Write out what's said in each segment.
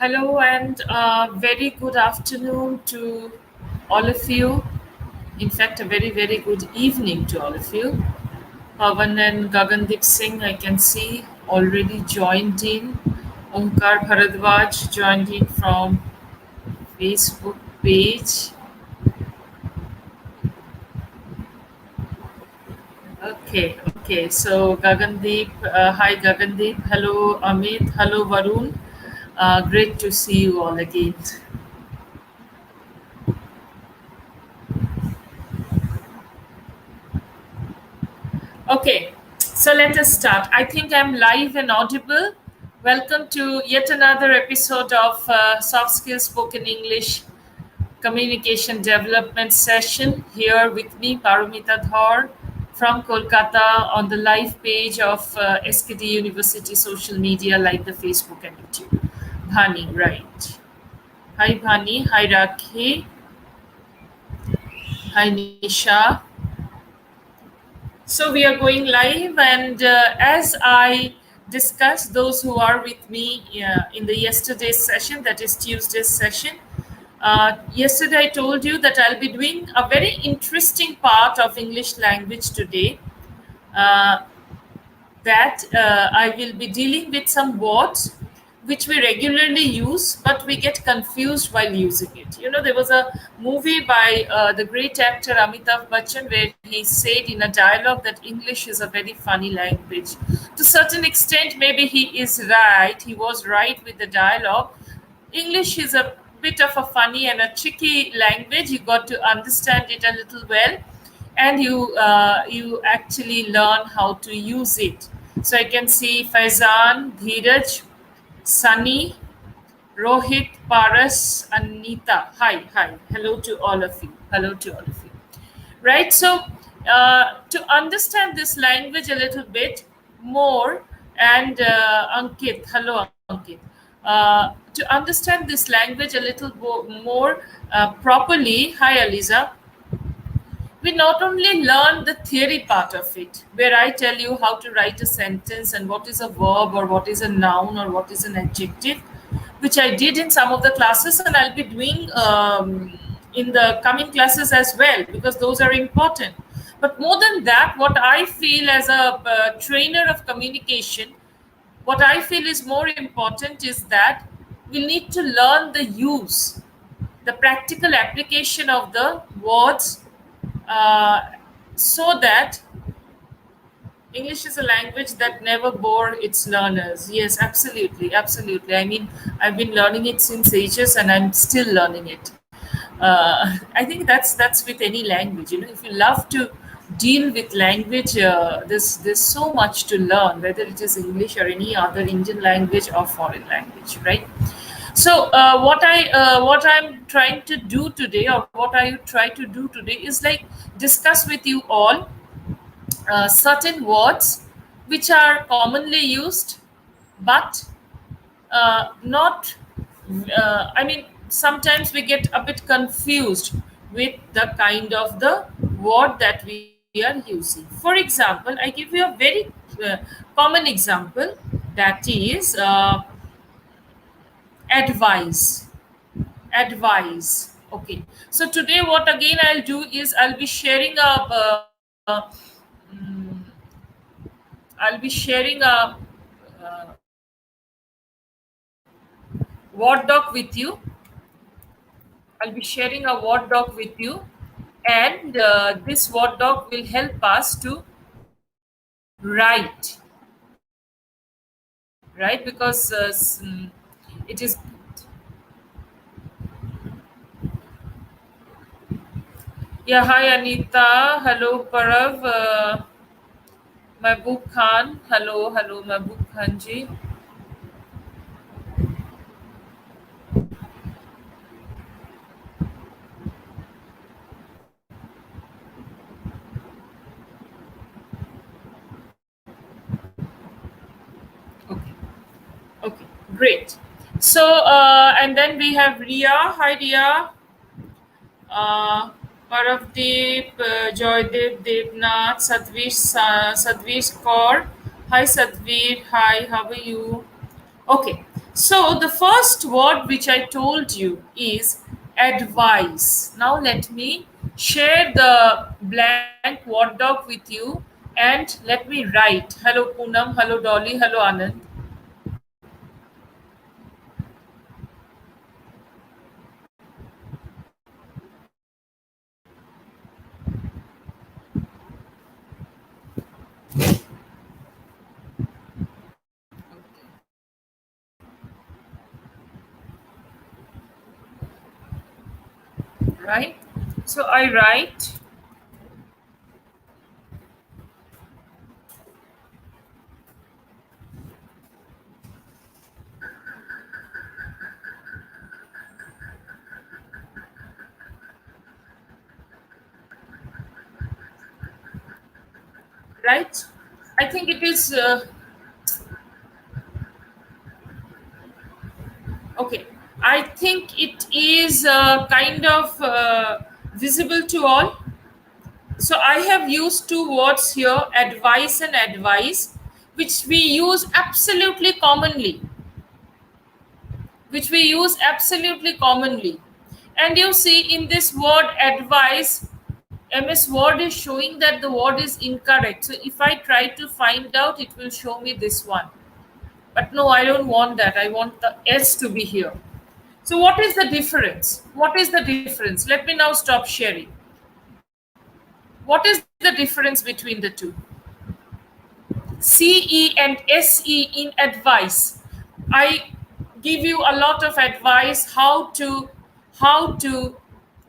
Hello and very good afternoon to all of you. In fact, a very good evening to all of you. Pavan and Gagandeep Singh, I can see, already joined in. Omkar Bharadwaj joined in from Facebook page. Okay. So Gagandeep, hi Gagandeep. Hello Amit. Hello Varun. Great to see you all again. Okay, so let us start. I think I'm live and audible. Welcome to yet another episode of Soft Skills Spoken English Communication Development Session. Here with me, Parmita Dhar from Kolkata on the live page of SKD University social media like the Facebook and YouTube. Bhani, right. Hi Bhani, hi Rakhi, hi Nisha. So we are going live, and as I discussed, those who are with me in the yesterday's session, that is Tuesday's session. Yesterday, I told you that I'll be doing a very interesting part of English language today. Uh, that I will be dealing with some words which we regularly use, but we get confused while using it. You know, there was a movie by the great actor Amitabh Bachchan where he said in a dialogue that English is a very funny language. To a certain extent, maybe he is right. He was right with the dialogue. English is a bit of a funny and a tricky language. You got to understand it a little well, and you actually learn how to use it. So I can see Faizan, Dheeraj, Sunny, Rohit, Paras, Anita. Hi. Hello to all of you. Hello to all of you. Right. So to understand this language a little bit more, and Ankit, hello Ankit. To understand this language a little more properly, hi Aliza, we not only learn the theory part of it, where I tell you how to write a sentence and what is a verb or what is a noun or what is an adjective, which I did in some of the classes, and I'll be doing in the coming classes as well, because those are important. But more than that, what I feel as a trainer of communication, what I feel is more important is that we need to learn the use, the practical application of the words, uh, so that English is a language that never bore its learners. Yes, absolutely. I mean, I've been learning it since ages, and I'm still learning it. I think that's with any language. You know, if you love to deal with language, there's so much to learn, whether it is English or any other Indian language or foreign language, right? So what I'm trying to do today, or what I try to do today, is like discuss with you all certain words which are commonly used, but not. I mean, sometimes we get a bit confused with the kind of the word that we are using. For example, I give you a very common example, that is advice. Advice. Okay. So today, what again I'll do is I'll be sharing a Word doc with you. I'll be sharing a Word doc with you, and this Word doc will help us to write, right? Because it is. Yeah, hi Anita. Hello Parav. Mahbub Khan. Hello Mahbub Khan ji. Okay. Okay, great. So, and then we have Ria. Hi, Ria. Paravdeep, Joydev, Devnath, Sadhvir Kaur. Hi, Sadhvir. Hi, how are you? Okay. So the first word which I told you is advice. Now let me share the blank word doc with you and let me write. Hello Poonam, hello Dolly, hello Anand. Right? So I write, right? I think it is okay. I think it is kind of visible to all. So I have used two words here, advice and advice, which we use absolutely commonly, which we use absolutely commonly. And you see in this word advice, MS Word is showing that the word is incorrect. So if I try to find out, it will show me this one. But no, I don't want that. I want the S to be here. So what is the difference? What is the difference? Let me now stop sharing. What is the difference between the two? CE and SE in advice. I give you a lot of advice how to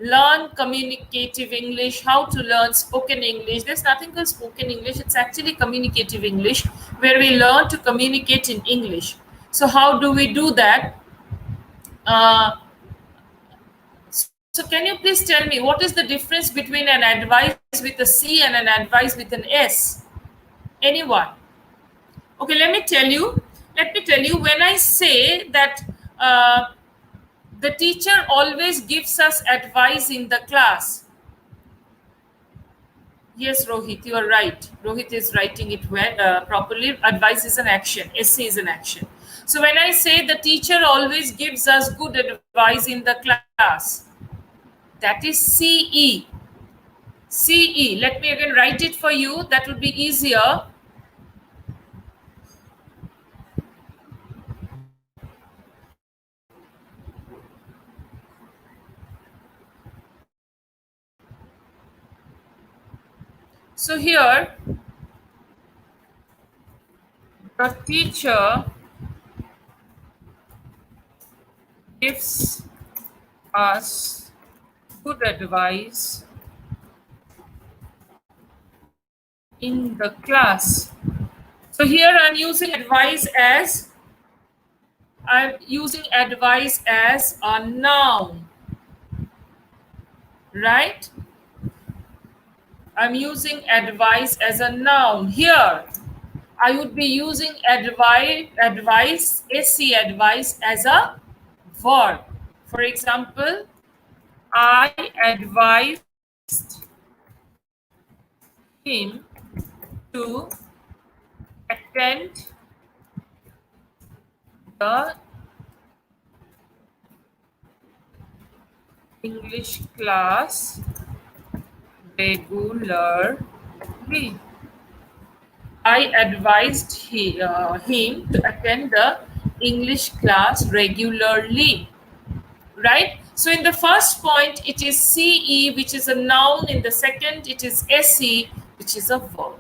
learn communicative English, how to learn spoken English. There's nothing called spoken English. It's actually communicative English where we learn to communicate in English. So how do we do that? Uh, so can you please tell me what is the difference between an advice with a C and an advice with an S? Anyone? Okay, let me tell you when I say that uh, the teacher always gives us advice in the class. Yes, Rohit, you are right. Rohit is writing it well, properly. Advice is an action, essay is an action. So when I say the teacher always gives us good advice in the class, that is CE. CE, let me again write it for you, that will be easier. So here, the teacher gives us good advice in the class. So here I'm using advice as a noun, right? I'm using advice as a noun. Here, I would be using SC advice as a verb. For example, I advised him to attend the English class regularly. I advised him to attend the English class regularly. Right? So in the first point, it is CE, which is a noun. In the second, it is SE, which is a verb.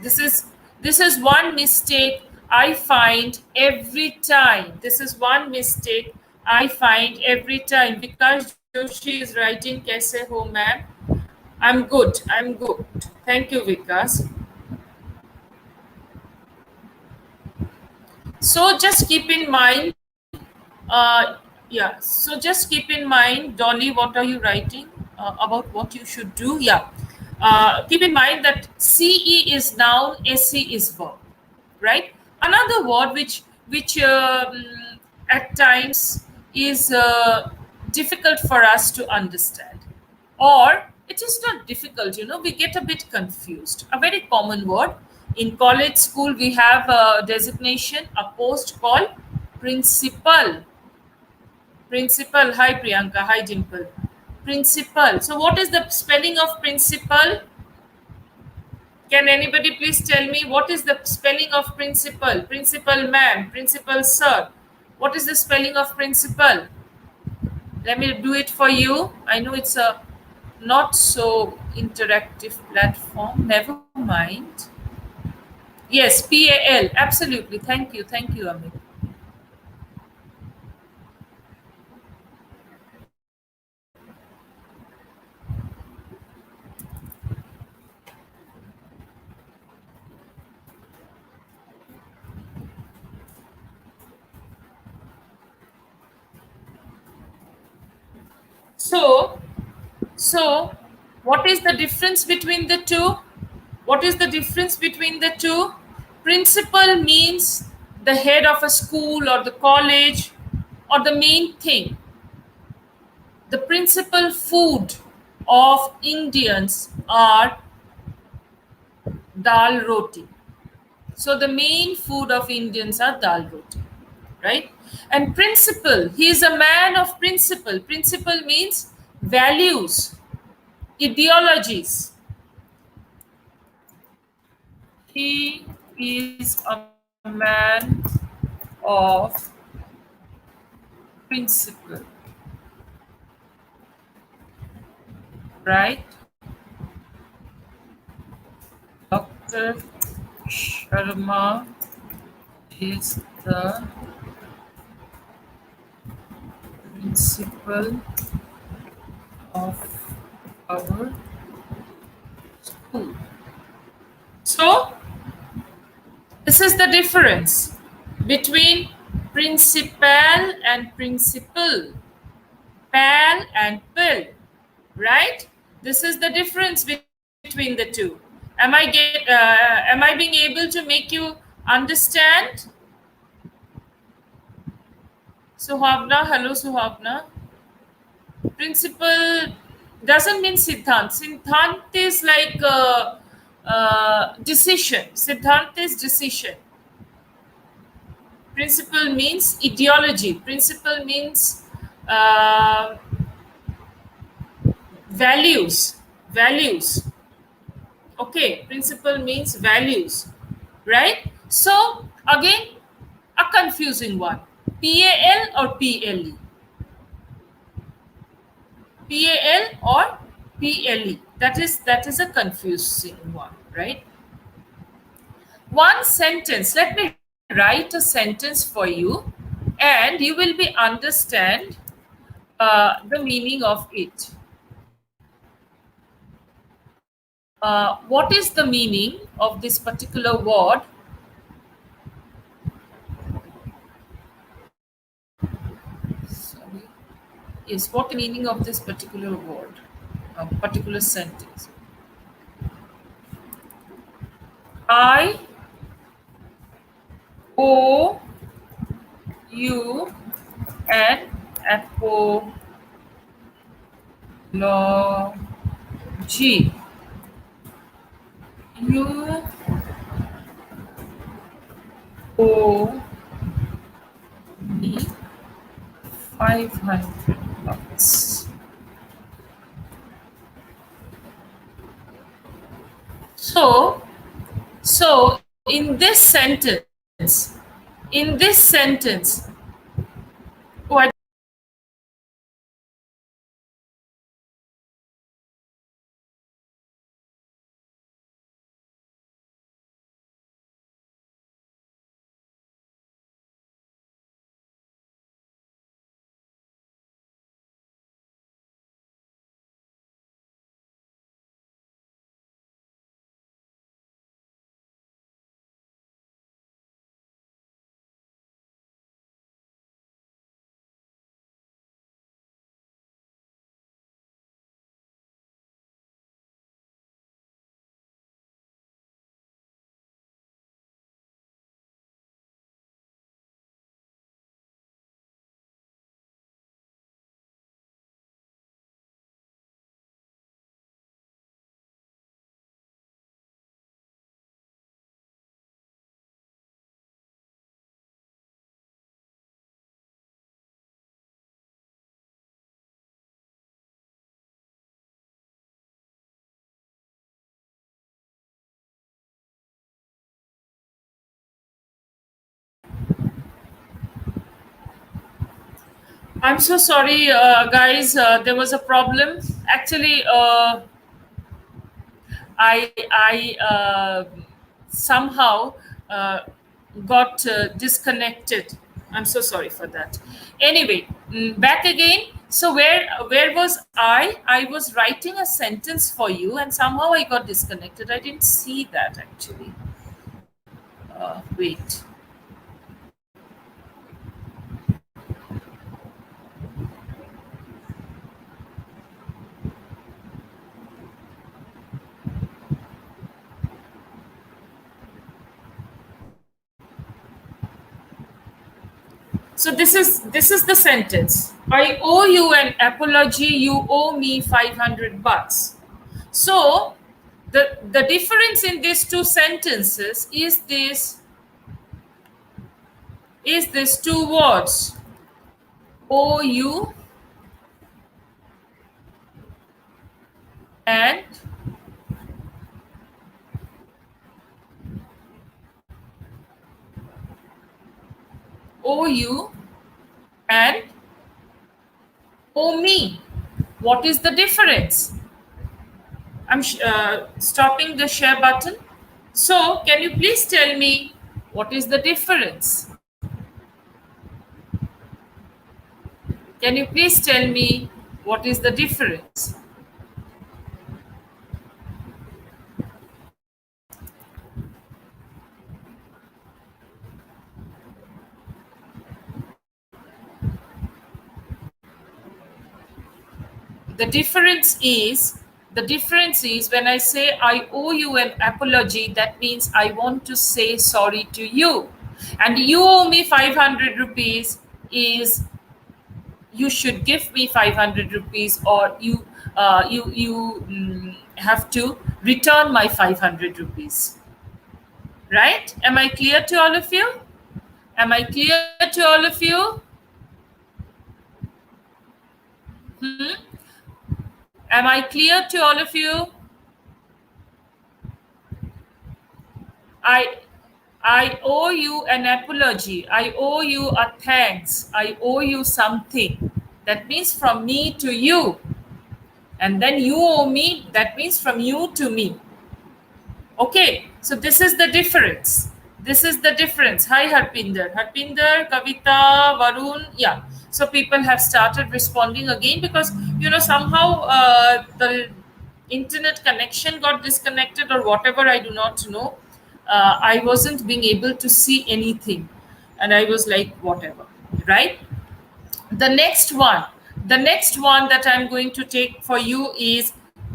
This is this is one mistake I find every time. This is one mistake I find every time. Because Joshi is writing, "Kaise ho, ma'am?" I'm good. I'm good. Thank you, Vikas. So just keep in mind, yeah. So just keep in mind, Dolly, what are you writing about? What you should do? Yeah. Keep in mind that CE is noun, SE is verb, right? Another word which at times is difficult for us to understand, or it is not difficult. We get a bit confused. A very common word In college school, we have a designation, a post called principal. Principal. Hi, Priyanka. Hi, Dimple. Principal. So, what is the spelling of principal? Can anybody please tell me what is the spelling of principal? Principal, ma'am. Principal, sir. What is the spelling of principal? Let me do it for you. I know it's a not so interactive platform. Never mind. Yes, PAL. Absolutely. Thank you. Thank you, Amit. So, so what is the difference between the two? What is the difference between the two? Principal means the head of a school or the college or the main thing. The principal food of Indians are dal roti. So the main food of Indians are dal roti, right? And principle, he is a man of principle. Principle means values, ideologies. He is a man of principle, right? Dr. Sharma is the principal of our school. So, this is the difference between principal and principal, pal and pill, right? This is the difference between the two. Am I being able to make you understand? Suhavna, hello Suhavna. Principal doesn't mean Siddhant. Siddhant is like decision. Siddhant is decision. Principle means ideology. Principle means uh, values. Values. Okay, principle means values, right? So, again, a confusing one. PAL or PLE? PAL or PLE? That is a confusing one, right? One sentence. Let me write a sentence for you, and you will be understand the meaning of it. What is the meaning of this particular word? Sorry. Yes, what the meaning of this particular word, particular sentence? I owe you an apology. You owe me 500 bucks. So, so in this sentence, oh, I I'm so sorry, guys. There was a problem. Actually, I somehow uh, got disconnected. I'm so sorry for that. Anyway, back again. So where was I? I was writing a sentence for you, and somehow I got disconnected. I didn't see that actually. Wait. So this is the sentence. I owe you an apology. You owe me 500 bucks. So the difference in these two sentences is this two words, owe you and owe you and owe me. What is the difference? I'm stopping the share button. So can you please tell me what is the difference? Can you please tell me what is the difference? the difference is the difference is when I say I owe you an apology, that means I want to say sorry to you, and you owe me 500 rupees is you should give me 500 rupees, or you have to return my 500 rupees, right? Am I clear to all of you? Am I clear to all of you? Am I clear to all of you? I I owe you an apology. I owe you a thanks. I owe you something. That means from me to you. And then you owe me. That means from you to me. Okay. So this is the difference. This is the difference. Hi, Harpinder. Harpinder, Kavita, Varun. Yeah. So people have started responding again because, somehow the internet connection got disconnected or whatever. I do not know. I wasn't being able to see anything. And I was like, whatever. Right? The next one that I'm going to take for you is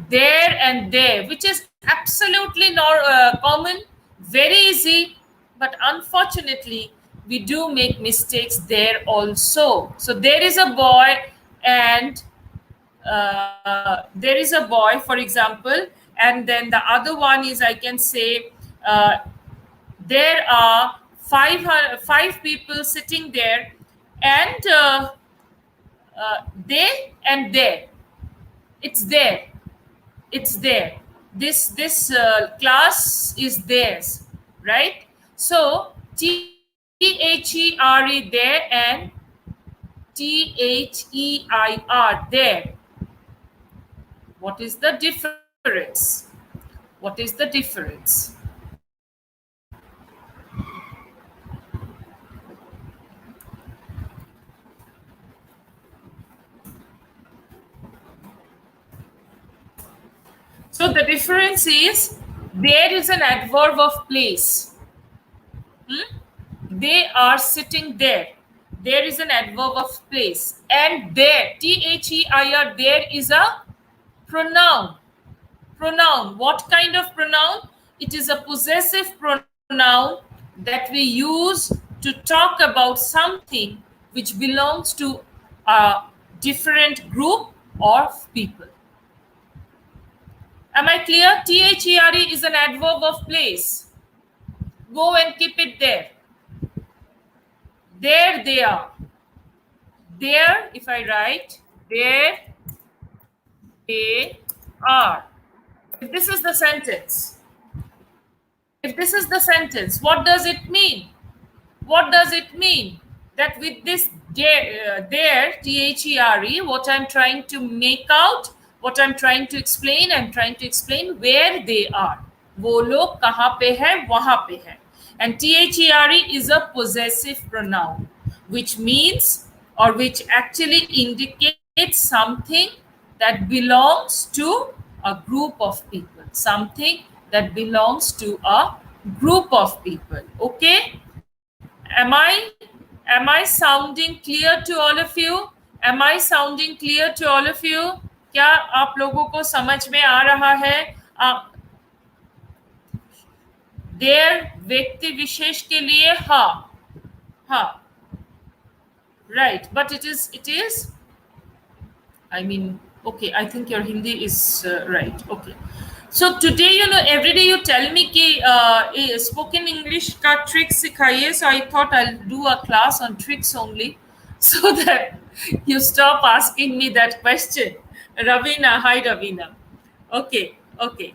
there and there, which is absolutely not common, very easy, but unfortunately we do make mistakes there also. So there is a boy, and there is a boy, for example, and then the other one is, I can say, uh, there are five people sitting there, and they and there, it's there, it's there, this class is theirs, right? So THERE there and THEIR there. What is the difference? What is the difference? So the difference is there is an adverb of place. They are sitting there. There is an adverb of place. And there, THEIR, there is a pronoun. Pronoun. What kind of pronoun? It is a possessive pronoun that we use to talk about something which belongs to a different group of people. Am I clear? THERE is an adverb of place. Go and keep it there. There they are. There, if I write, there they are. If this is the sentence, what does it mean? What does it mean? that with this there, there, what I'm trying to make out, what I'm trying to explain, I'm trying to explain where they are. वो लोग कहाँ पे है, वहाँ पे है. And there is a possessive pronoun, which means, or which actually indicates something that belongs to a group of people. Something that belongs to a group of people. Okay? Am I sounding clear to all of you? Am I sounding clear to all of you? क्या आप लोगों को समझ में आ रहा है? देर व्यक्ति विशेष के लिए हाँ, हाँ, right, but it is I mean, okay, I think your Hindi is right. Okay. So today, every day you tell me कि spoken English का tricks सिखाइए. So I thought I'll do a class on tricks only, so that you stop asking me that question. Ravina, hi Ravina. Okay, okay.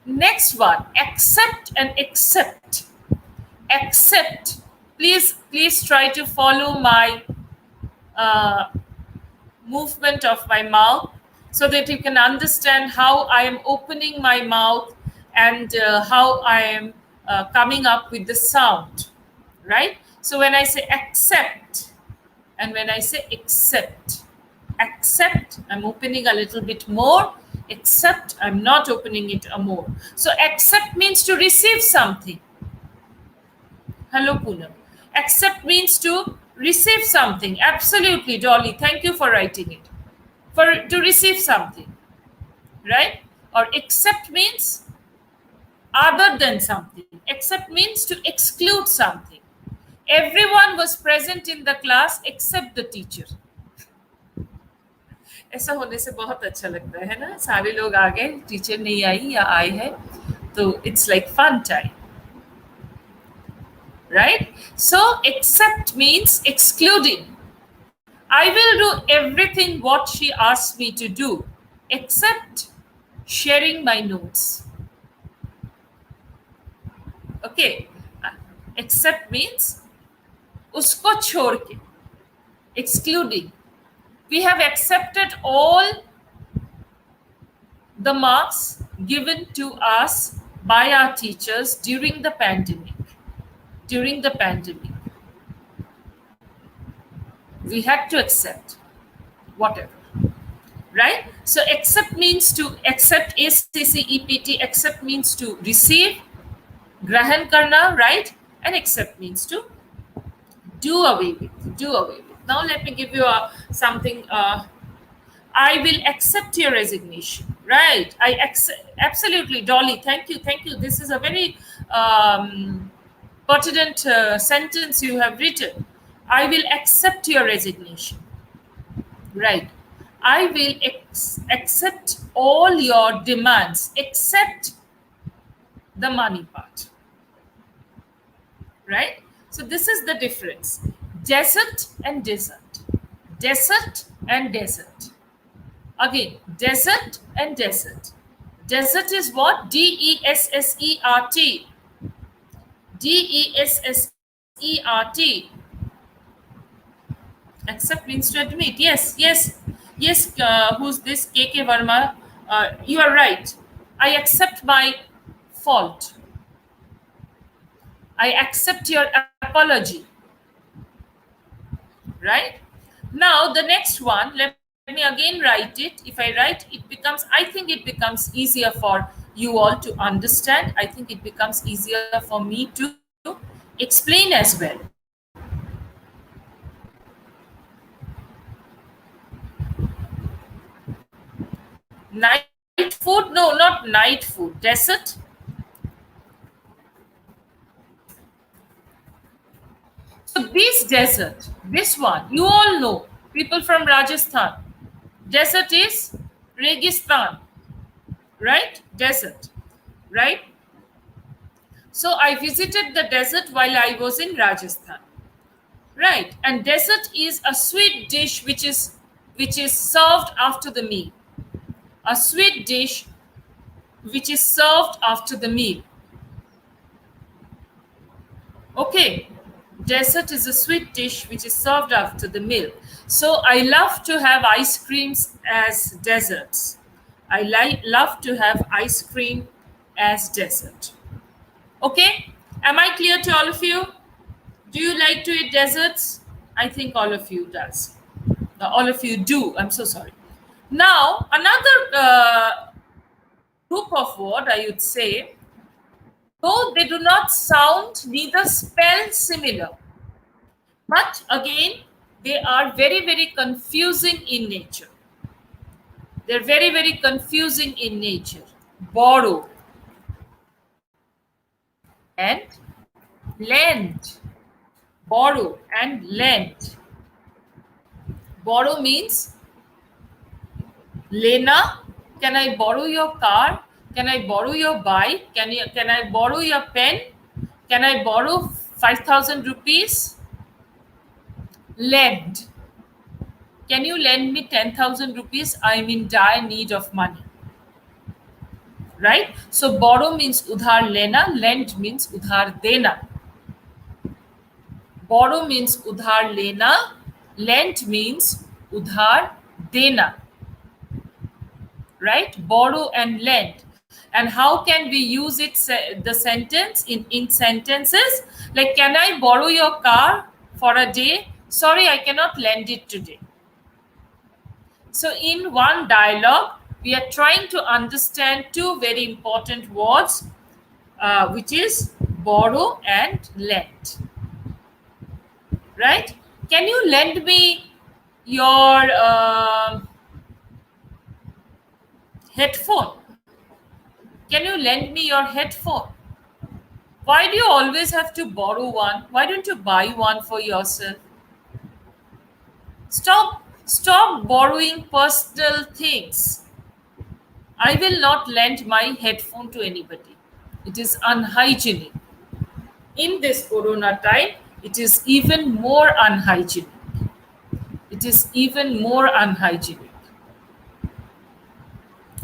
Next one, accept and accept. Accept. Please try to follow my movement of my mouth, so that you can understand how I am opening my mouth and how I am coming up with the sound, right? So when I say accept and when I say accept, accept, I'm opening a little bit more. Accept, I'm not opening it a more. So accept means to receive something. Hello, Poonam. Accept means to receive something. Absolutely, Dolly. Thank you for writing it. To receive something, right? Or accept means other than something. Accept means to exclude something. Everyone was present in the class except the teacher. ऐसा होने से बहुत अच्छा लगता है ना, सारे लोग आ गए, टीचर नहीं आई या आई है, तो it's like fun time. Right? So accept means excluding. I will do everything what she asks me to do, except sharing my notes. Okay. Accept means usko chhod ke, excluding. We have accepted all the marks given to us by our teachers during the pandemic. During the pandemic, we had to accept whatever, right? So accept means to accept, ACCEPT, accept means to receive, grahan karna, right? And accept means to do away with, do away with. Now let me give you something. I will accept your resignation, right? I accept, absolutely, Dolly, thank you. This is a very pertinent sentence you have written. I will accept your resignation, right? I will accept all your demands except the money part, right? So this is the difference. Desert and desert. Desert and desert. Again, desert and desert. Desert is what? DESSERT. DESSERT. Accept means to admit. Yes. Who's this? KK Verma. You are right. I accept my fault. I accept your apology. Right? Now, the next one, let me again write it. If I write, I think it becomes easier for you all to understand. I think it becomes easier for me to explain as well. Night food? No, not night food. Desert? So this desert, this one, you all know, people from Rajasthan. Desert is Registan, right? Desert, right? So I visited the desert while I was in Rajasthan, right? And desert is a sweet dish which is served after the meal. A sweet dish which is served after the meal. Okay. Dessert is a sweet dish which is served after the meal. So I love to have ice creams as desserts. I love to have ice cream as dessert. Okay? Am I clear to all of you? Do you like to eat desserts? I think all of you does. All of you do. I'm so sorry. Now, another group of word I would say, though they do not sound neither spell similar, but again, they are very, very confusing in nature. They're very, very confusing in nature. Borrow and lend. Borrow and lend. Borrow means lena. Can I borrow your car? Can I borrow your bike? Can I borrow your pen? Can I borrow 5,000 rupees? Lend. Can you lend me 10,000 rupees? I'm in dire need of money. Right? So borrow means udhar lena, lend means udhar dena. Borrow means udhar lena, lend means udhar dena. Right? Borrow and lend. And how can we use it, the sentence in sentences? Like, can I borrow your car for a day? Sorry, I cannot lend it today. So in one dialogue, we are trying to understand two very important words, which is borrow and lend. Right? Can you lend me your headphone? Can you lend me your headphone? Why do you always have to borrow one? Why don't you buy one for yourself? Stop borrowing personal things. I will not lend my headphone to anybody. It is unhygienic. In this corona time, it is even more unhygienic. It is even more unhygienic.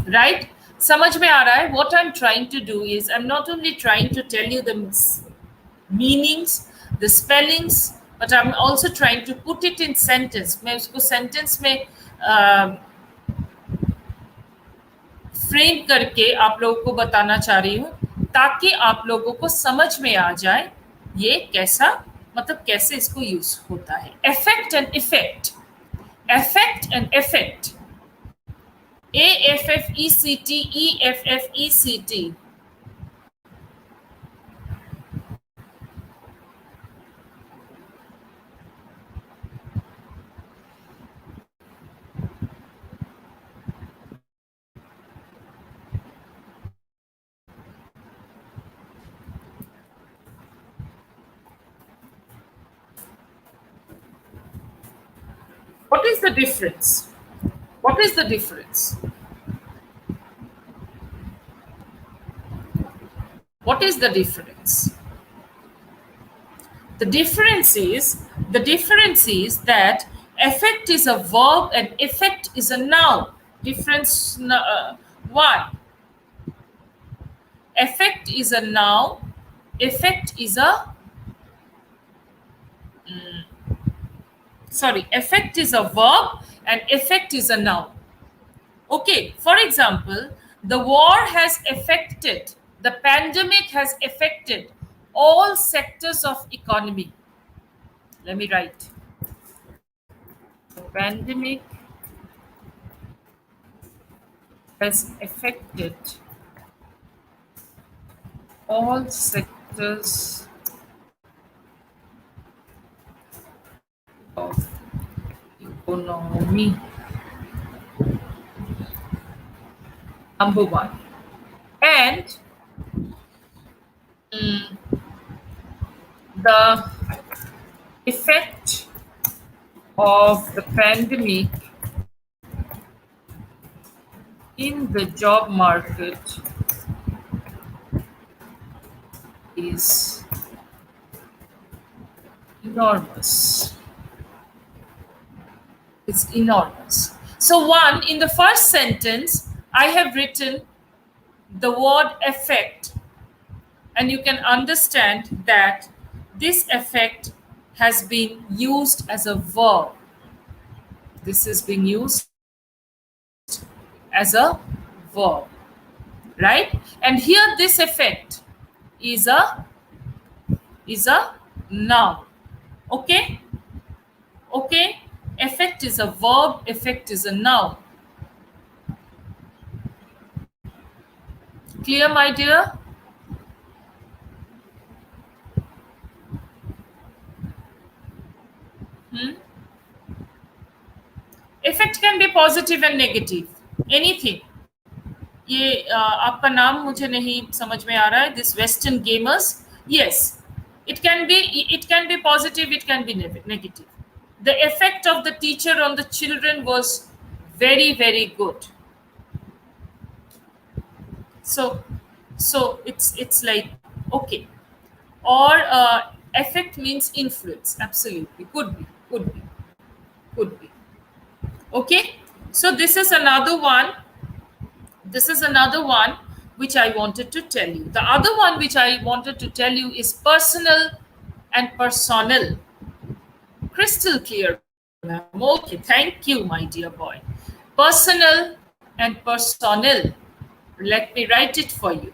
Right? समझ में आ रहा है? What I'm trying to do is, I'm not only trying to tell you the meanings, the spellings, but I'm also trying to put it in sentence. मैं उसको sentence में frame करके आप लोगों को बताना चाह रही हूँ, ताकि आप लोगों को समझ में आ जाए ये कैसा, मतलब कैसे इसको यूज होता है. Effect and effect. Effect and effect. AFFECT, EFFECT. What is the difference? What is the difference? What is the difference? The difference is that effect is a verb and effect is a noun. Difference one. Effect is a noun. Effect is a effect is a verb and effect is a noun. Okay, for example, the war has affected, the pandemic has affected all sectors of economy. Let me write. The pandemic has affected all sectors of economy. Number one. And the effect of the pandemic in the job market is enormous. It's enormous. So one, in the first sentence, I have written the word effect, and you can understand that this effect has been used as a verb. This is being used as a verb, right? And here this effect is a noun. Okay? Okay? Effect is a verb, effect is a noun. Clear, my dear? Effect can be positive and negative. Anything. ये आपका नाम मुझे नहीं समझ में आ रहा है. This Western gamers. Yes, it can be positive, it can be negative. The effect of the teacher on the children was very very good. So it's like, okay. Or effect means influence. Absolutely, could be. Okay. So this is another one which I wanted to tell you. The other one which I wanted to tell you is personal and personnel. Crystal clear, ma'am. Okay, thank you, my dear boy. Personal and personnel. Let me write it for you.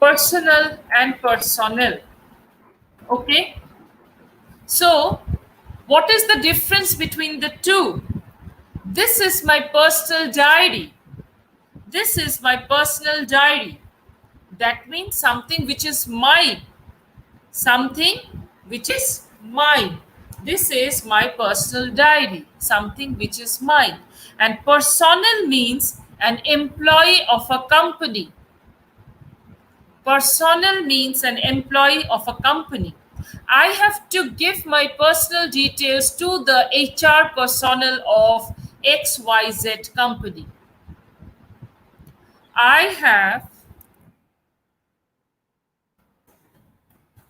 Personal and personnel. Okay. So, what is the difference between the two? This is my personal diary. This is my personal diary. That means something which is mine. Something which is mine. This is my personal diary. Something which is mine. And personnel means an employee of a company. Personnel means an employee of a company. I have to give my personal details to the HR personnel of XYZ company. I have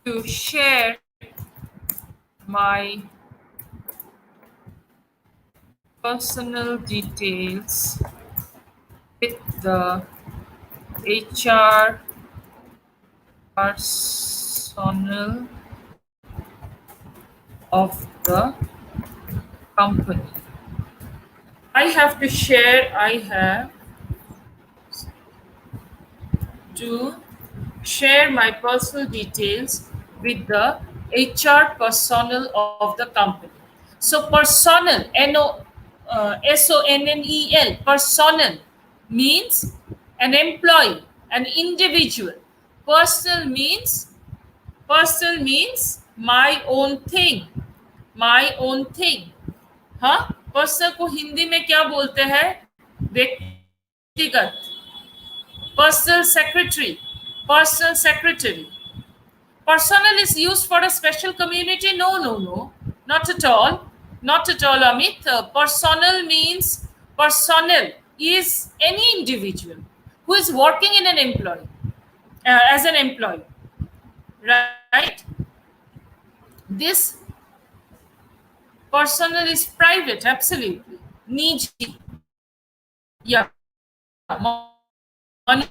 to share my personal details with the HR personnel of the company. I have to share my personal details with the HR personnel of the company. So personnel, SONNEL, personnel means an employee, an individual. Personal means my own thing, my own thing. हाँ, personal को हिंदी में क्या बोलते हैं? व्यक्तिगत. Personal secretary. Personal secretary. Personnel is used for a special community? No. Not at all. Not at all, Amit. Personnel means personnel is any individual who is working in an employee, as an employee. Right? This personnel is private, absolutely. Niji. Yeah. Manu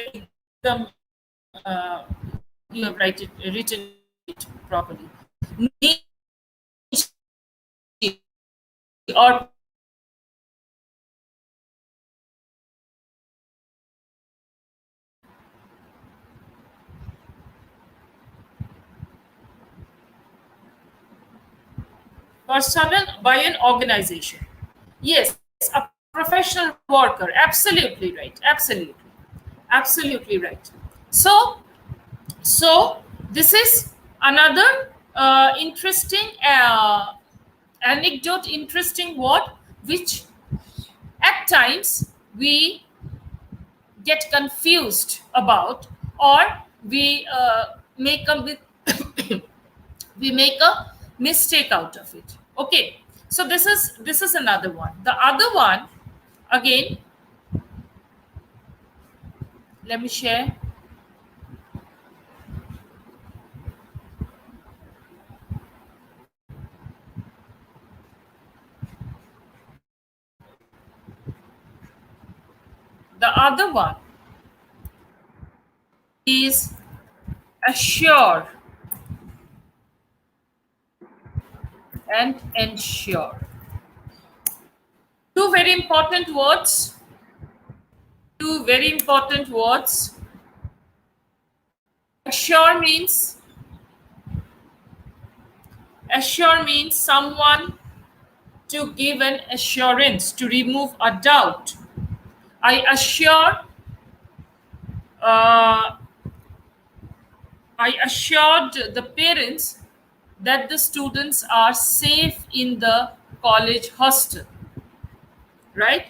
एकदम, you have written it properly. Or personnel by an organization. Yes, a professional worker. Absolutely right. Absolutely right. So this is another interesting anecdote, interesting word which At times, we get confused about, or we make a we make a mistake out of it. Okay, so this is another one. The other one, again, let me share. The other one is assure and ensure. Two very important words. Two very important words. Assure means someone to give an assurance, to remove a doubt. I assure, uh, I assured the parents that the students are safe in the college hostel, right?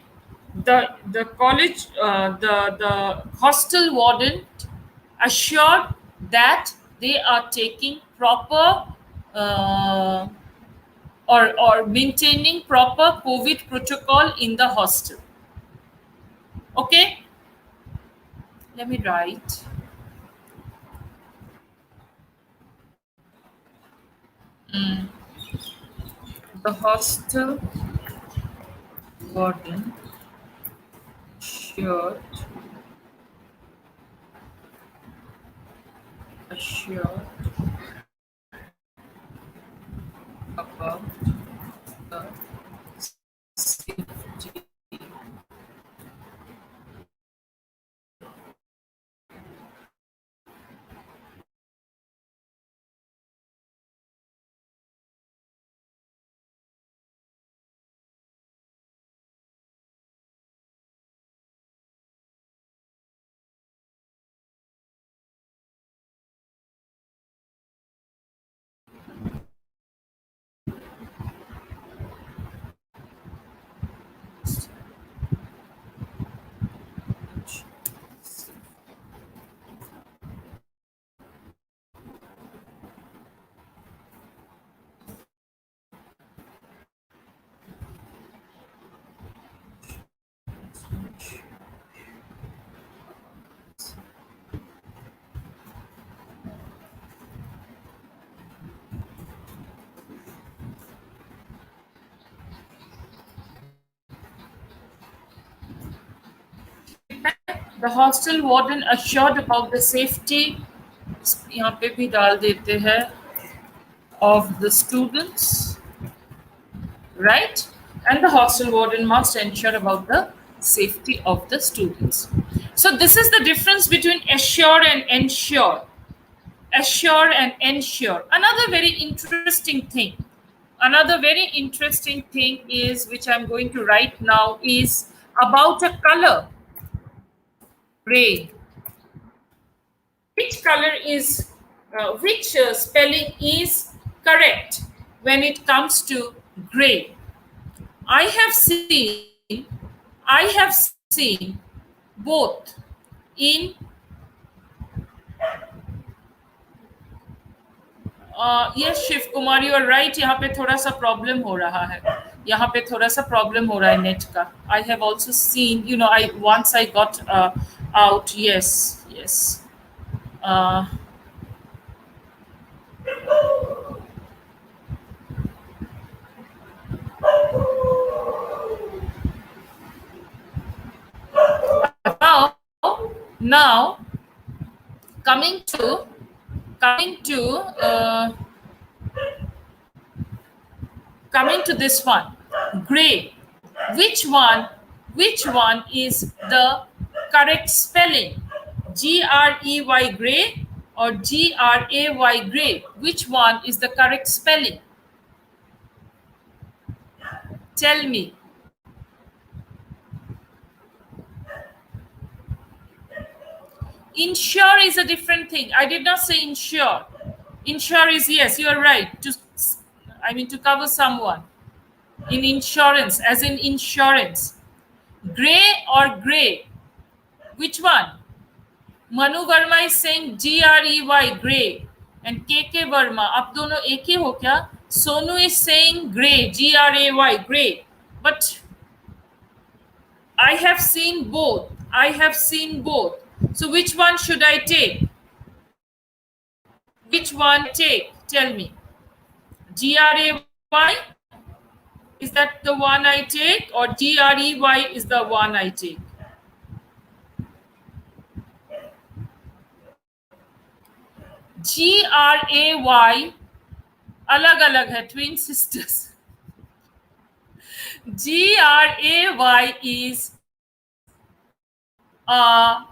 The college, the hostel warden assured that they are taking proper, uh, or maintaining proper COVID protocol in the hostel. Okay, let me write. The hostel warden assured assured about the safety. The hostel warden assured about the safety, यहाँ पे भी डाल देते हैं, of the students, right? And the hostel warden must ensure about the safety of the students. So this is the difference between assure and ensure. Assure and ensure. Another very interesting thing is, which I'm going to write now, is about a color, gray. Which color is, which spelling is correct when it comes to gray? I have seen, I have seen both in, yes Shiv Kumar, you are right, यहाँ पे थोड़ा सा problem हो रहा है, यहाँ पे थोड़ा सा प्रॉब्लम हो रहा है नेट का. I have also seen, you know, I once I got out. Yes, yes. Now coming to coming to uh, coming to this one, gray. Which one is the correct spelling? Grey, gray, or Gray, gray? Which one is the correct spelling? Tell me. Insure is a different thing. I did not say insure. Insure is, yes, you are right. To cover someone. In insurance, as in insurance. Gray or gray? Which one? Manu Verma is saying Grey, gray, and KK Verma. आप दोनों एक ही हो क्या? Sonu is saying gray, Gray, gray. But I have seen both. I have seen both. So which one should I take? Which one take? Tell me. Gray, is that the one I take, or Grey is the one I take? Gray अलग अलग है, twin sisters. Gray uh,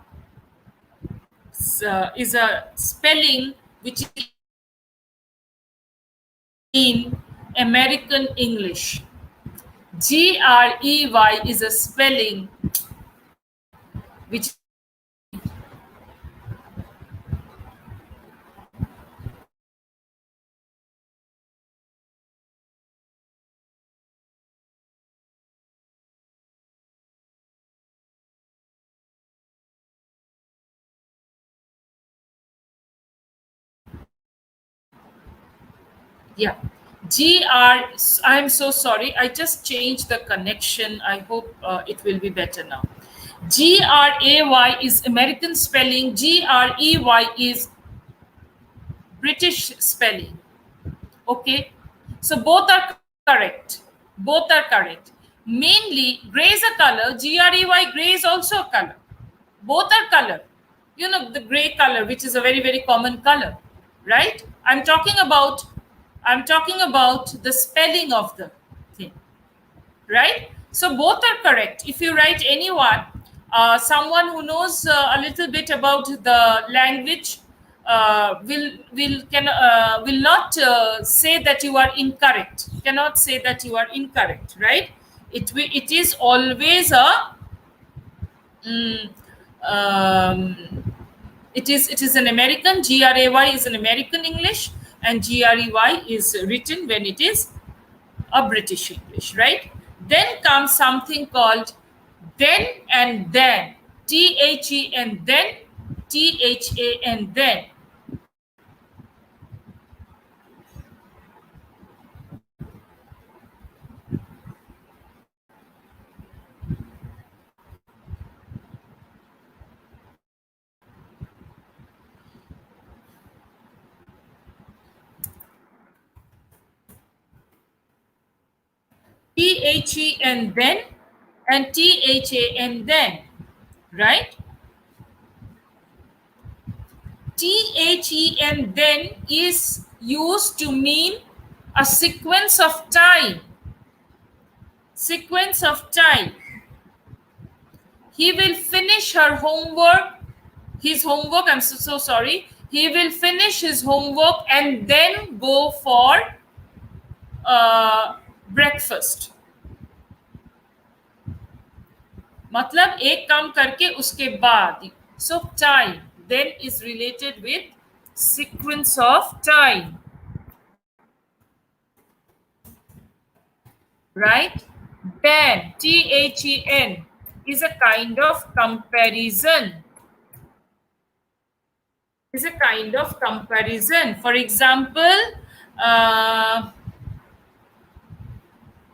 is a spelling which is in American English. Grey is a spelling which yeah. I'm so sorry. I just changed the connection. I hope it will be better now. Gray is American spelling. Grey is British spelling. Okay. So both are correct. Both are correct. Mainly, gray is a color. Gray is also a color. Both are color. You know, the gray color, which is a very, very common color, right? I'm talking about the spelling of the thing, right? So both are correct. If you write anyone, someone who knows a little bit about the language will not say that you are incorrect. Cannot say that you are incorrect, right? It is always a mm, it is an American. Gray is an American English, and Grey is written when it is a British English, right? Then comes something called then and then. THE and then, THA and then. THE and then, and THA and then, right? THE and then is used to mean a sequence of time. Sequence of time. He will finish her homework, his homework, I'm so sorry. He will finish his homework and then go for breakfast. मतलब एक काम करके उसके बाद. So time then is related with sequence of time, right? Then THEN is a kind of comparison. Is a kind of comparison. For example,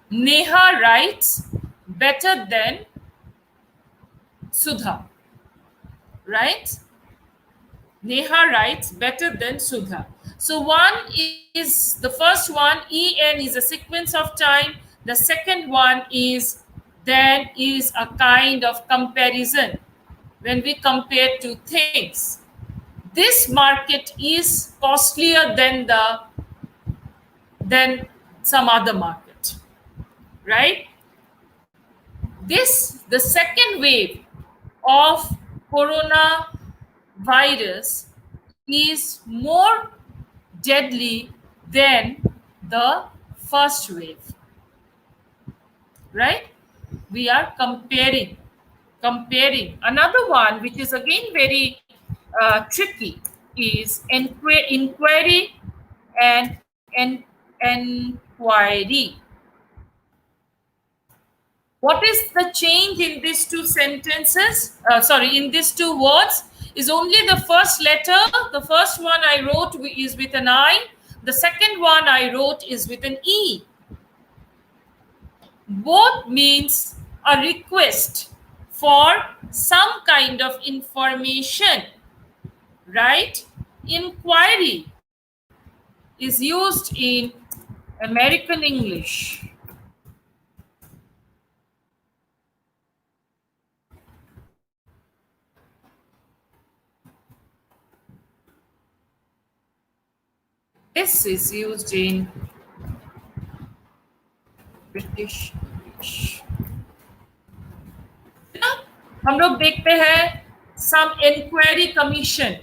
Neha writes better than Sudha, right? Neha writes better than Sudha. So one is, the first one, EN is a sequence of time. The second one is then is a kind of comparison when we compare two things. This market is costlier than some other market, right? The second wave of coronavirus is more deadly than the first wave, right? We are comparing. Another one, which is again very tricky, is inquiry and enquiry. What is the change in these two sentences? Sorry, in these two words is only the first letter. The first one I wrote is with an I. The second one I wrote is with an E. Both means a request for some kind of information, right? Inquiry is used in American English. This is used in British English. हम लोग देखते हैं some inquiry commission.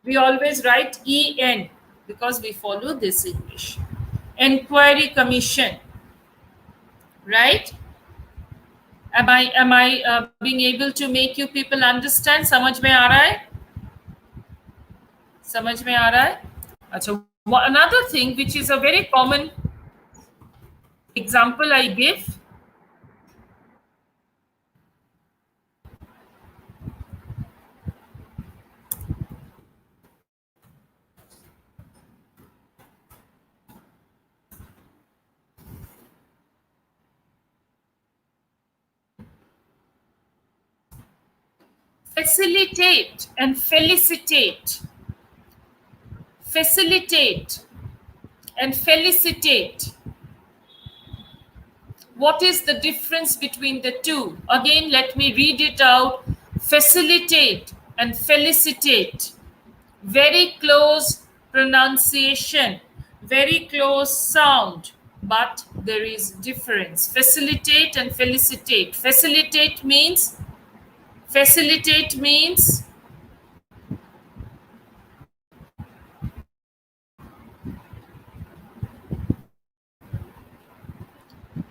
We always write EN because we follow this English. Inquiry commission, right? Am I being able to make you people understand? समझ में आ रहा है? समझ में आ रहा है? अच्छा, another thing which is a very common example I give. Facilitate and felicitate. Facilitate and felicitate. What is the difference between the two? Again, let me read it out. Facilitate and felicitate. Very close pronunciation, very close sound, but there is difference. Facilitate and felicitate. Facilitate means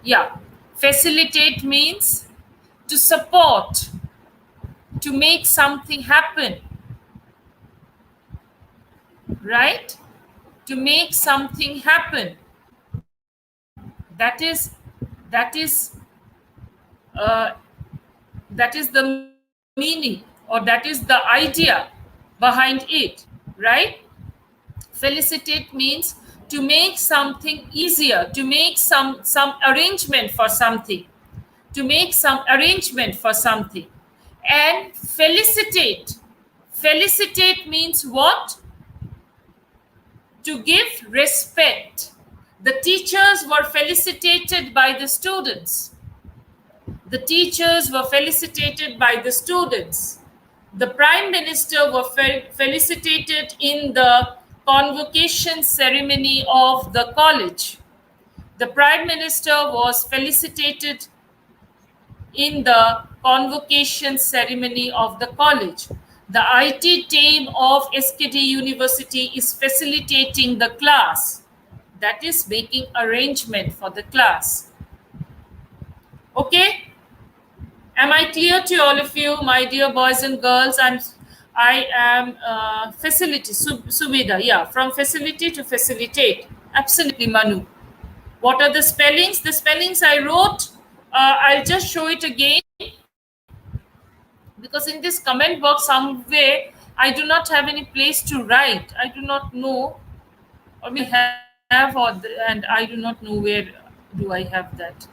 yeah, facilitate means to support, to make something happen, right? To make something happen. That is uh, that is the meaning, or that is the idea behind it, right? Felicitate means to make something easier, to make some arrangement for something, to make some arrangement for something. And felicitate means what? To give respect. The teachers were felicitated by the students. The teachers were felicitated by the students. The Prime Minister was felicitated in the convocation ceremony of the college. The Prime Minister was felicitated in the convocation ceremony of the college. The IT team of SKD University is facilitating the class. That is making arrangement for the class. Okay? Am I clear to all of you, my dear boys and girls? I am facility, Sumida, yeah, from facility to facilitate. Absolutely, Manu. What are the spellings? The spellings I wrote, I'll just show it again. Because in this comment box somewhere, I do not have any place to write. I do not know, or we have, and I do not know where do I have that.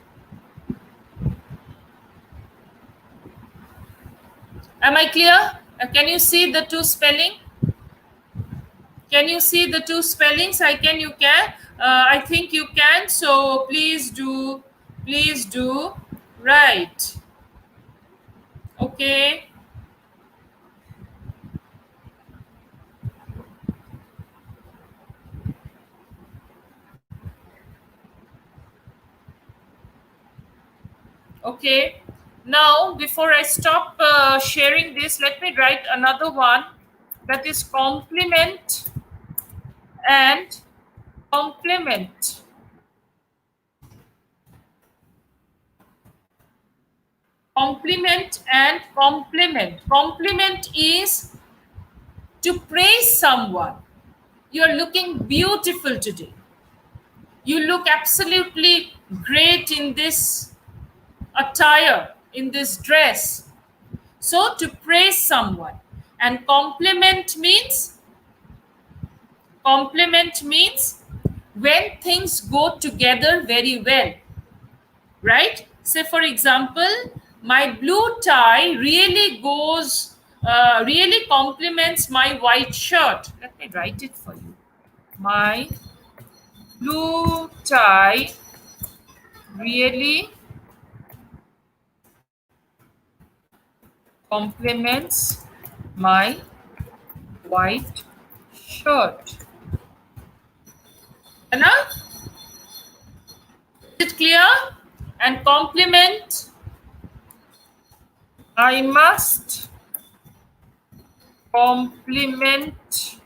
Am I clear? Can you see the two spelling? Can you see the two spellings? You can. I think you can. So please do write. Okay. Okay. Now, before I stop sharing this, let me write another one, that is complement and complement. Compliment and compliment. Compliment is to praise someone. You're looking beautiful today. You look absolutely great in this attire, in this dress. So to praise someone. And compliment means when things go together very well, right? Say for example, my blue tie really complements my white shirt. Let me write it for you. My blue tie really complements my white shirt. Enough? Is it clear? And compliment, I must compliment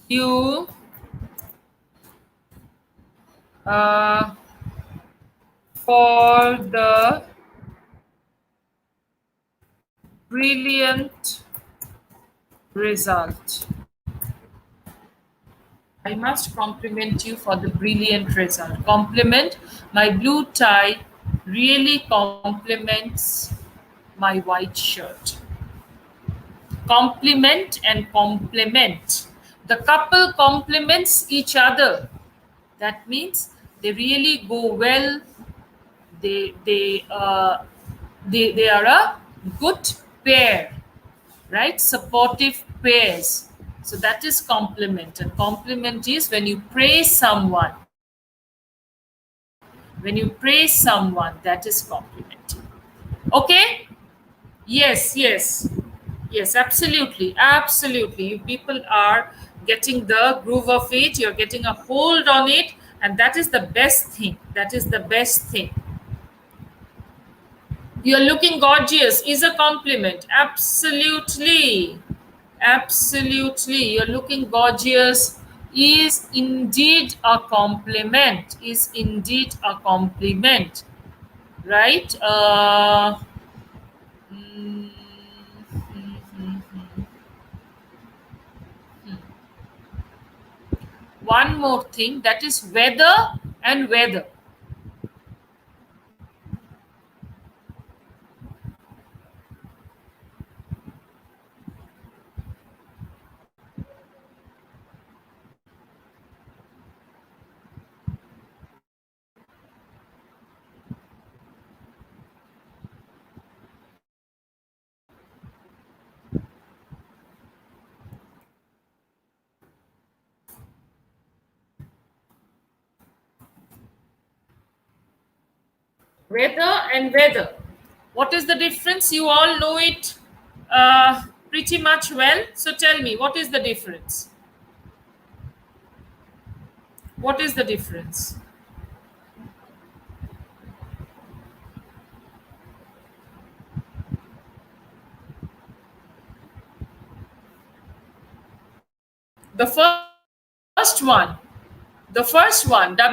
you uh, for the brilliant result. I must compliment you for the brilliant result. Compliment, my blue tie really complements my white shirt. Compliment and complement. The couple complements each other. That means they really go well. They they uh, they are a good pair, right? Supportive pairs. So that is compliment. And compliment is when you praise someone. When you praise someone, that is complimenting. Okay? Yes, yes. Yes, absolutely. Absolutely. You people are getting the groove of it, you're getting a hold on it, and that is the best thing. That is the best thing. You're looking gorgeous is a compliment. Absolutely. Absolutely. You're looking gorgeous is indeed a compliment. Is indeed a compliment. Right? Mm, mm, mm, mm. One more thing, that is weather and weather. Weather and weather. What is the difference? You all know it pretty much well. So tell me, what is the difference? What is the difference? The first one, weather.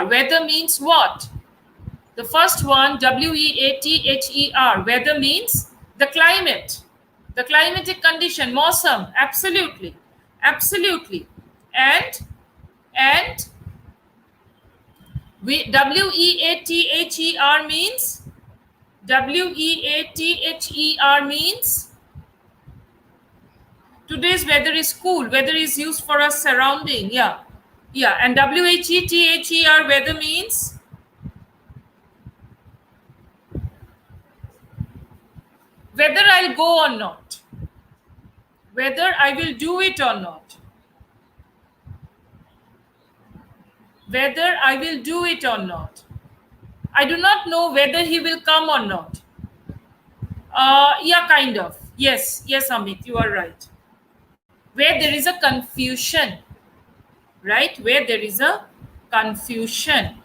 Weather means what? The first one, weather. Weather means the climate, the climatic condition, Mosam. Absolutely, absolutely. And weather means weather means today's weather is cool. Weather is used for a surrounding. Yeah, yeah. And weather weather means whether I'll go or not, whether I will do it or not, whether I will do it or not. I do not know whether he will come or not. Yeah, kind of. Yes, yes, Amit, you are right. Where there is a confusion, right? Where there is a confusion,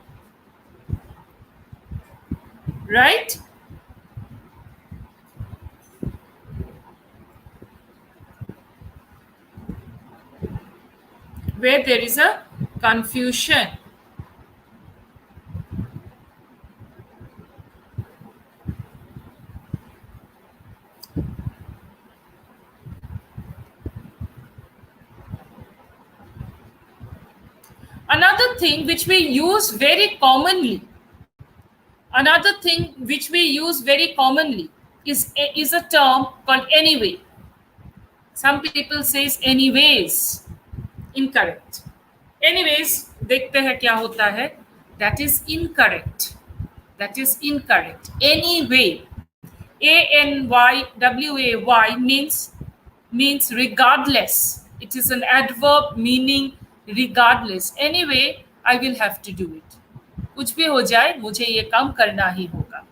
right? Where there is a confusion. Another thing which we use very commonly, Another thing which we use very commonly is a term called anyway. Some people says anyways. Incorrect. Anyways, देखते हैं क्या होता है. That is incorrect. That is incorrect. Anyway, ANYWAY means regardless. It is an adverb meaning regardless. Anyway, I will have to do it. कुछ भी हो जाए मुझे ये काम करना ही होगा.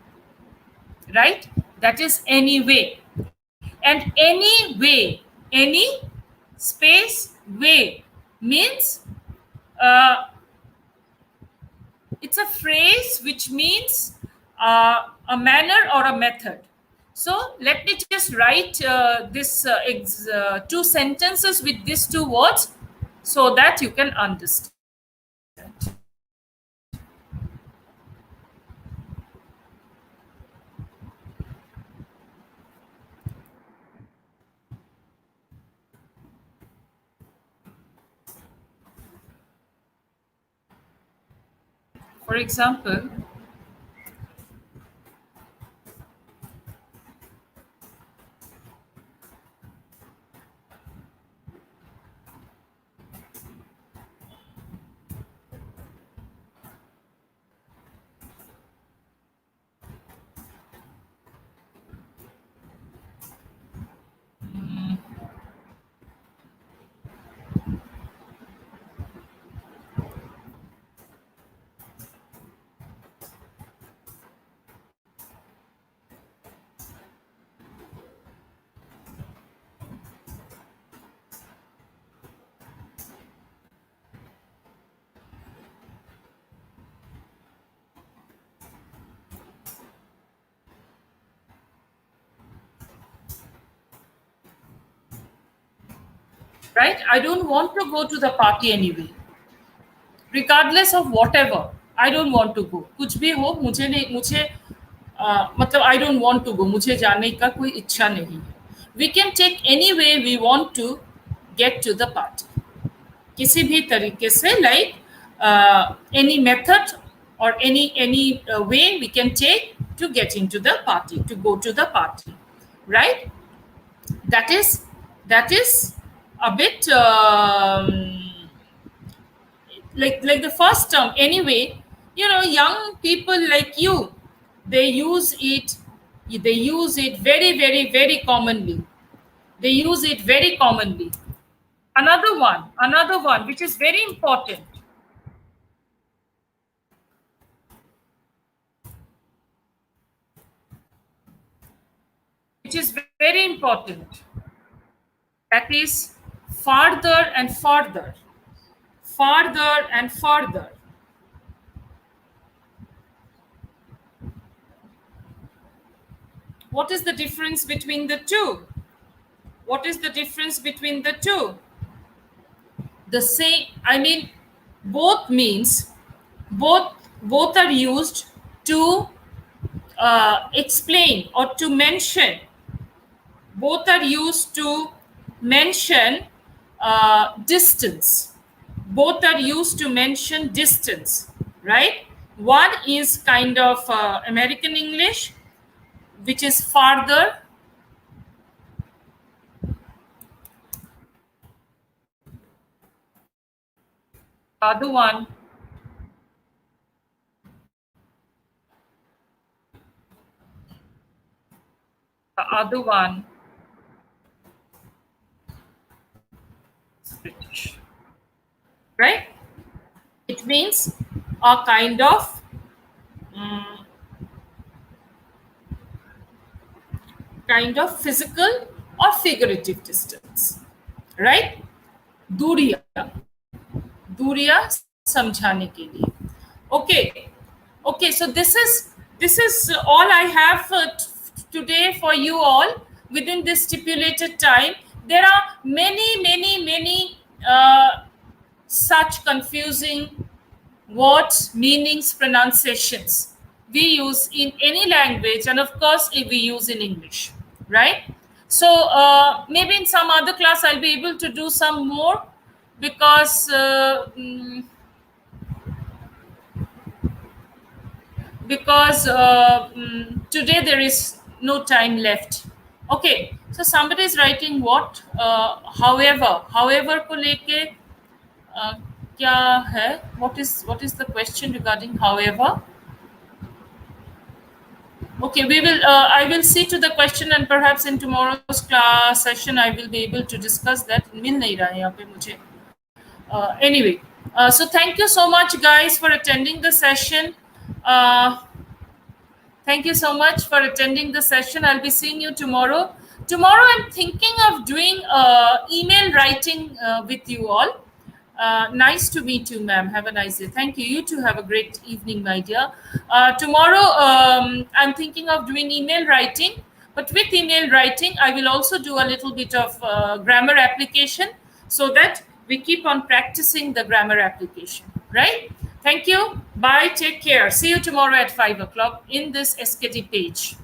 Right? That is anyway. And anyway, any space way means uh, it's a phrase which means a manner or a method. So let me just write this two sentences with these two words so that you can understand. For example, right? I don't want to go to the party anyway. Regardless of whatever, I don't want to go. कुछ भी हो मुझे नहीं मुझे मतलब I don't want to go. मुझे जाने का कोई इच्छा नहीं है. We can take any way we want to get to the party. किसी भी तरीके से like any method or any way we can take to get into the party, to go to the party, right? That is a bit like the first term anyway. Young people like you, they use it very very very commonly. They use it very commonly. Another one which is very important, which is very important, that is farther and farther, farther and farther. What is the difference between the two? What is the difference between the two? The same, I mean, both means both are used to explain or to mention. Both are used to mention distance. Both are used to mention distance, right? One is kind of American English, which is farther. Other one, the other one is British, right? It means a kind of physical or figurative distance, right? दूरिया दूरिया समझाने के लिए. Okay, so this is all I have today for you all within this stipulated time. There are many such confusing words, meanings, pronunciations we use in any language, and of course if we use in English, right? So maybe in some other class I'll be able to do some more, because because today there is no time left. Okay, so somebody is writing what, however को लेके uh, क्या है, what is the question regarding however? Okay, we will. I will see to the question, and perhaps in tomorrow's class session, I will be able to discuss that. मिल नहीं रहा है यहाँ पे मुझे. Anyway, so thank you so much, guys, for attending the session. Uh, Thank you so much for attending the session. I'll be seeing you tomorrow. Tomorrow, I'm thinking of doing email writing with you all. Nice to meet you, ma'am. Have a nice day. Thank you. You too have a great evening, my dear. Tomorrow, I'm thinking of doing email writing. But with email writing, I will also do a little bit of grammar application so that we keep on practicing the grammar application, right? Thank you. Bye. Take care. See you tomorrow at 5 o'clock in this SKT page.